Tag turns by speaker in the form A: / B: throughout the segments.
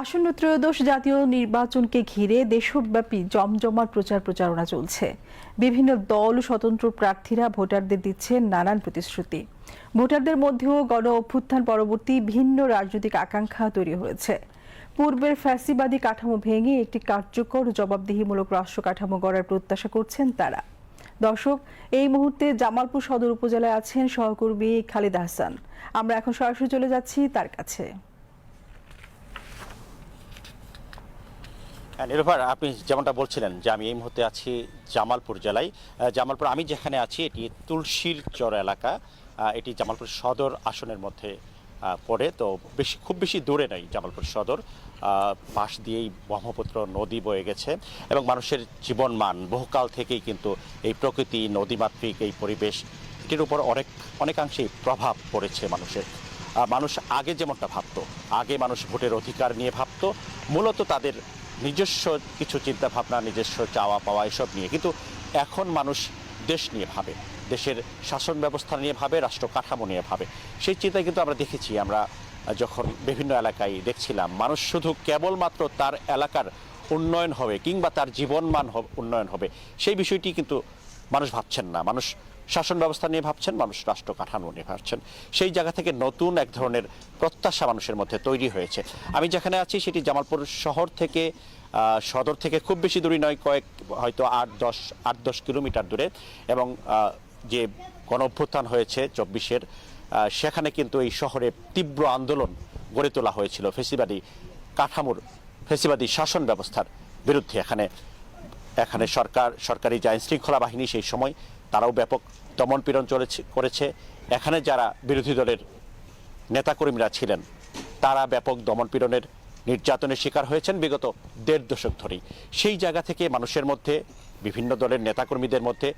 A: আসন্ন ত্রয়োদশ জাতীয় নির্বাচনকে ঘিরে দেশব্যাপী জমজমাট প্রচারণা চলছে। বিভিন্ন দল ও স্বতন্ত্র প্রার্থীরা ভোটারদের দিচ্ছেন নানান প্রতিশ্রুতি। ভোটারদের মধ্যেও গণ অভ্যুত্থান পরবর্তী ভিন্ন রাজনৈতিক আকাঙ্ক্ষা তৈরি হয়েছে। পূর্বের ফ্যাসিবাদী কাঠামো ভেঙে একটি কার্যকর জবাবদিহিমূলক রাষ্ট্র কাঠামো গড়ার প্রত্যাশা করছেন তারা। দর্শক, এই মুহূর্তে জামালপুর সদর উপজেলায় আছেন সহকর্মী খালিদ হাসান। আমরা এখন সরাসরি চলে যাচ্ছি তার কাছে।
B: নিরুফার, আপনি যেমনটা বলছিলেন যে আমি এই মুহূর্তে আছি জামালপুর জেলায়। জামালপুর আমি যেখানে আছি এটি তুলসীর চর এলাকা। এটি জামালপুর সদর আসনের মধ্যে পড়ে, তো খুব বেশি দূরে নয় জামালপুর সদর। পাশ দিয়েই ব্রহ্মপুত্র নদী বয়ে গেছে এবং মানুষের জীবনমান বহুকাল থেকেই কিন্তু এই প্রকৃতি নদীমাতৃক এই পরিবেশ এটির উপর অনেকাংশেই প্রভাব পড়েছে মানুষের। মানুষ আগে যেমনটা ভাবতো, আগে মানুষ ভোটের অধিকার নিয়ে ভাবতো, মূলত তাদের নিজস্ব কিছু চিন্তাভাবনা, নিজস্ব চাওয়া পাওয়া এসব নিয়ে। কিন্তু এখন মানুষ দেশ নিয়ে ভাবে, দেশের শাসন ব্যবস্থা নিয়ে ভাবে, রাষ্ট্র কাঠামো নিয়ে ভাবে। সেই চিন্তায় কিন্তু আমরা দেখেছি, আমরা যখন বিভিন্ন এলাকায় দেখছিলাম মানুষ শুধু কেবলমাত্র তার এলাকার উন্নয়ন হবে কিংবা তার জীবনমান উন্নয়ন হবে সেই বিষয়টি কিন্তু মানুষ ভাবছেন না। মানুষ শাসন ব্যবস্থা নিয়ে ভাবছেন, মানুষ রাষ্ট্র কাঠামো নিয়ে ভাবছেন। সেই জায়গা থেকে নতুন এক ধরনের প্রত্যাশা মানুষের মধ্যে তৈরি হয়েছে। আমি যেখানে আছি সেটি জামালপুর শহর থেকে, সদর থেকে খুব বেশি দূরে নয়, হয়তো ৮-১০ কিলোমিটার দূরে। এবং যে গণ অভ্যুত্থান হয়েছে ২৪-এর, সেখানে কিন্তু এই শহরে তীব্র আন্দোলন গড়ে তোলা হয়েছিল ফ্যাসিবাদী কাঠামোর, ফ্যাসিবাদী শাসন ব্যবস্থার বিরুদ্ধে। এখানে সরকারি যে আইন শৃঙ্খলা বাহিনী সেই সময় তারাও ব্যাপক দমনপীড়ন করেছে। এখানে যারা বিরোধী দলের নেতাকর্মীরা ছিলেন তারা ব্যাপক দমনপীড়নের, নির্যাতনের শিকার হয়েছেন বিগত ১.৫ দশক ধরেই। সেই জায়গা থেকে মানুষের মধ্যে, বিভিন্ন দলের নেতাকর্মীদের মধ্যে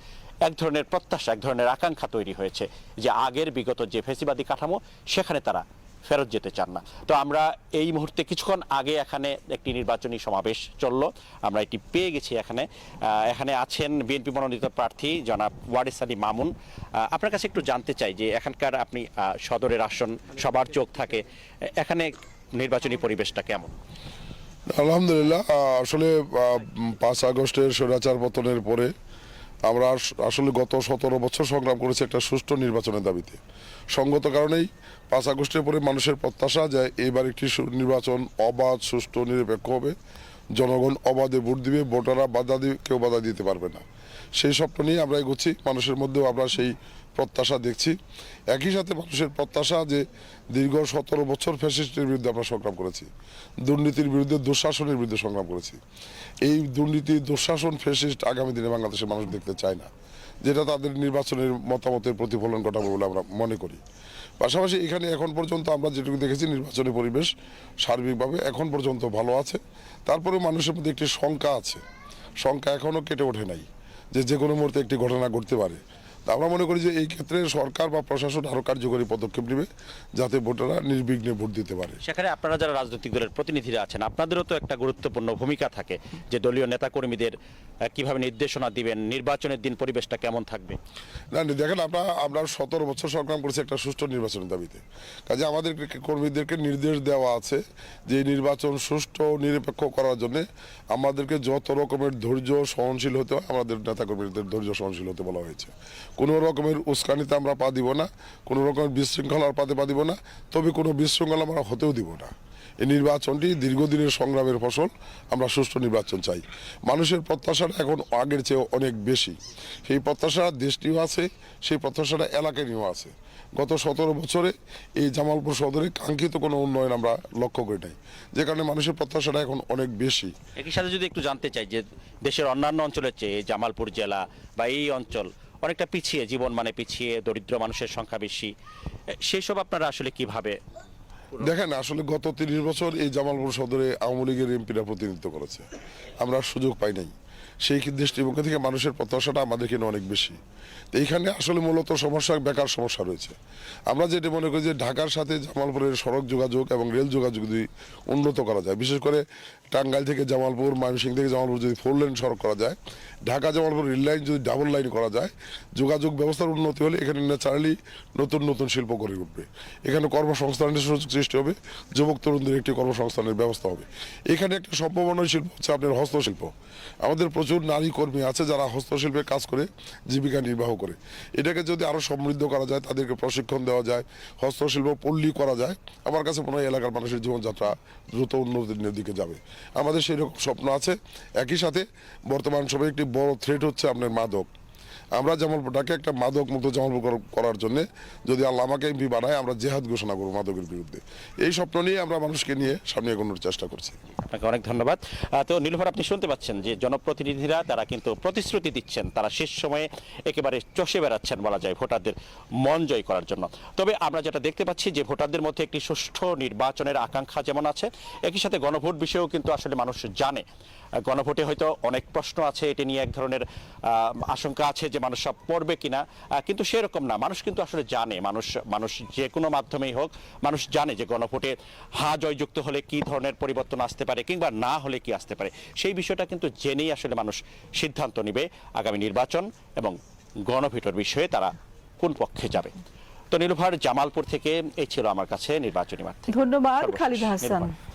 B: এক ধরনের প্রত্যাশা, এক ধরনের আকাঙ্ক্ষা তৈরি হয়েছে যে আগের বিগত যে ফ্যাসিবাদী কাঠামো সেখানে তারা ফেরত যেতে চান না। তো আমরা এই মুহূর্তে কিছুক্ষণ আগে এখানে একটি নির্বাচনী সমাবেশ চললো, আমরা এটি পেয়ে গেছি। এখানে আছেন বিএনপি মনোনীত প্রার্থী জনাব ওয়ারিস আলী মামুন। আপনার কাছে একটু জানতে চাই যে এখানকার, আপনি সদরের আসন, সবার চোখ থাকে, এখানে নির্বাচনী পরিবেশটা কেমন?
C: আলহামদুলিল্লাহ, আসলে ৫ আগস্টের স্বৈরাচার পতনের পরে আমরা আসলে গত ১৭ বছর সংগ্রাম করেছি একটা সুষ্ঠু নির্বাচনের দাবিতে। সঙ্গত কারণেই ৫ আগস্টের পরে মানুষের প্রত্যাশা যে এবার একটি নির্বাচন অবাধ, সুষ্ঠু, নিরপেক্ষ হবে, জনগণ অবাধে ভোট দিবে, ভোটাররা কেউ বাধা দিতে পারবে না। সেই স্বপ্ন নিয়ে আমরা এগোচ্ছি। মানুষের মধ্যেও আমরা সেই প্রত্যাশা দেখছি। একই সাথে মানুষের প্রত্যাশা যে দীর্ঘ ১৭ বছর ফ্যাসিস্টের বিরুদ্ধে আমরা সংগ্রাম করেছি, দুর্নীতির বিরুদ্ধে, দুঃশাসনের বিরুদ্ধে সংগ্রাম করেছি। এই দুর্নীতি, দুঃশাসন, ফ্যাসিস্ট আগামী দিনে বাংলাদেশের মানুষ দেখতে চায় না, যেটা তাদের নির্বাচনের মতামতের প্রতিফলন ঘটাবে বলে আমরা মনে করি। পাশাপাশি এখানে এখন পর্যন্ত আমরা যেটুকু দেখেছি নির্বাচনী পরিবেশ সার্বিকভাবে এখন পর্যন্ত ভালো আছে। তারপরে মানুষের মধ্যে একটি শঙ্কা আছে, শঙ্কা এখনও কেটে ওঠে নাই যে কোনো মুহূর্তে একটি ঘটনা ঘটতে পারে। আমরা মনে করি যে এই ক্ষেত্রে সরকার বা প্রশাসন আরও কার্যকরী পদক্ষেপ নেবে যাতে ভোটাররা নির্বিঘ্নে ভোট দিতে পারে।
B: সেখানে আপনারা যারা রাজনৈতিক দলের প্রতিনিধিরা আছেন, আপনাদেরও তো একটা গুরুত্বপূর্ণ ভূমিকা থাকে যে দলীয় নেতাকর্মীদের কিভাবে নির্দেশনা দিবেন, নির্বাচনের দিন পরিবেশটা কেমন থাকবে।
C: না, দেখেন, আমরা ১৭ বছর সংগ্রাম করেছি একটা সুষ্ঠু নির্বাচনের দাবিতে। কাজে আমাদের কর্মীদেরকে নির্দেশ দেওয়া আছে যে নির্বাচন সুষ্ঠু নিরপেক্ষ করার জন্য আমাদেরকে যত রকমের ধৈর্য সহনশীল হতে হয়, আমাদের নেতাকর্মীদের ধৈর্য সহনশীল হতে বলা হয়েছে। কোনো রকমের উস্কানিতে আমরা পা দিব না, কোনো রকমের বিশৃঙ্খলার পা দিব না, তবে কোনো বিশৃঙ্খলা আমরা হতেও দিব না। এই নির্বাচনটি দীর্ঘদিনের সংগ্রামের ফসল। আমরা সুষ্ঠু নির্বাচন চাই। মানুষের প্রত্যাশাটা এখন আগের চেয়ে অনেক বেশি। সেই প্রত্যাশা দেশটিও আছে, সেই প্রত্যাশাটা এলাকায় নিয়েও আছে। গত ১৭ বছরে এই জামালপুর সদরে কাঙ্ক্ষিত কোনো উন্নয়ন আমরা লক্ষ্য করি নাই, যে কারণে মানুষের প্রত্যাশাটা এখন অনেক বেশি।
B: একই সাথে যদি একটু জানতে চাই যে দেশের অন্যান্য অঞ্চলের চেয়ে জামালপুর জেলা বা এই অঞ্চল অনেকটা পিছিয়ে, জীবন মানে পিছিয়ে, দরিদ্র মানুষের সংখ্যা বেশি, সেসব আপনারা আসলে কিভাবে
C: দেখেন? আসলে গত ৩০ বছর এই জামালপুর সদরে আওয়ামী লীগের এমপিরা প্রতিনিধিত্ব করেছে, আমরা সুযোগ পাই নাই। সেই দৃষ্টিভঙ্গি থেকে মানুষের প্রত্যাশাটা আমাদের কিন্তু অনেক বেশি। তো এইখানে আসলে মূলত সমস্যা, বেকার সমস্যা রয়েছে। আমরা যেটা মনে করি যে ঢাকার সাথে জামালপুরের সড়ক যোগাযোগ এবং রেল যোগাযোগ যদি উন্নত করা যায়, বিশেষ করে টাঙ্গাইল থেকে জামালপুর, ময়মনসিংহ থেকে জামালপুর যদি 4 লেন সড়ক করা যায়, ঢাকা জামালপুর রেল লাইন যদি ডাবল লাইন করা যায়, যোগাযোগ ব্যবস্থার উন্নতি হলে এখানে ন্যাচারালি নতুন নতুন শিল্প গড়ে উঠবে। এখানে কর্মসংস্থানের সুযোগ সৃষ্টি হবে, যুবক তরুণদের একটি কর্মসংস্থানের ব্যবস্থা হবে। এখানে একটা সম্ভাবনার শিল্প হচ্ছে আপনার হস্তশিল্প। আমাদের প্রচুর নারী কর্মী আছে যারা হস্তশিল্পে কাজ করে জীবিকা নির্বাহ করে। এটাকে যদি আরও সমৃদ্ধ করা যায়, তাদেরকে প্রশিক্ষণ দেওয়া যায়, হস্তশিল্প পল্লী করা যায়, আমার কাছে মনে হয় এলাকার মানুষের জীবনযাত্রা দ্রুত উন্নতির দিকে যাবে। আমাদের সেই রকম স্বপ্ন আছে। একই সাথে বর্তমান সময়ে একটি বড় থ্রেট হচ্ছে আপনার মাদক। আমরা জামালপুরটাকে একটা মাদক মুক্ত জামালপুর করার জন্য যদি আল্লাহ আমাকে এমপি বানায়, আমরা জেহাদ ঘোষণা করবো মাদকের বিরুদ্ধে। এই স্বপ্ন নিয়ে আমরা মানুষকে নিয়ে সামনে এগোনোর চেষ্টা করছি।
B: আপনাকে অনেক ধন্যবাদ। তো নীলুফার, আপনি শুনতে পাচ্ছেন যে জনপ্রতিনিধিরা তারা কিন্তু প্রতিশ্রুতি দিচ্ছেন, তারা শেষ সময়ে একেবারে চষে বেড়াচ্ছেন বলা যায় ভোটারদের মন জয় করার জন্য। তবে আমরা যেটা দেখতে পাচ্ছি যে ভোটারদের মধ্যে একটি সুষ্ঠু নির্বাচনের আকাঙ্ক্ষা যেমন আছে, একই সাথে গণভোট বিষয়েও কিন্তু আসলে মানুষ জানে। গণভোটে হয়তো অনেক প্রশ্ন আছে, এটি নিয়ে এক ধরনের আশঙ্কা আছে যে মানুষ সব পড়বে কিনা, কিন্তু সেরকম না। মানুষ কিন্তু আসলে জানে, মানুষ যে কোনো মাধ্যমেই হোক মানুষ জানে যে গণভোটে হা জয়যুক্ত হলে কি ধরনের পরিবর্তন আসতে পারে কিংবা না হলে কি আসতে পারে। সেই বিষয়টা কিন্তু জেনেই আসলে মানুষ সিদ্ধান্ত নেবে আগামী নির্বাচন এবং গণভোটের বিষয়ে তারা কোন পক্ষে যাবে। তো নীলুফার, জামালপুর থেকে এই ছিল আমার কাছে নির্বাচনী মাঠ থেকে।
A: ধন্যবাদ
B: সর্বশেষ
A: খালিদ হাসান।
B: নীলুফার।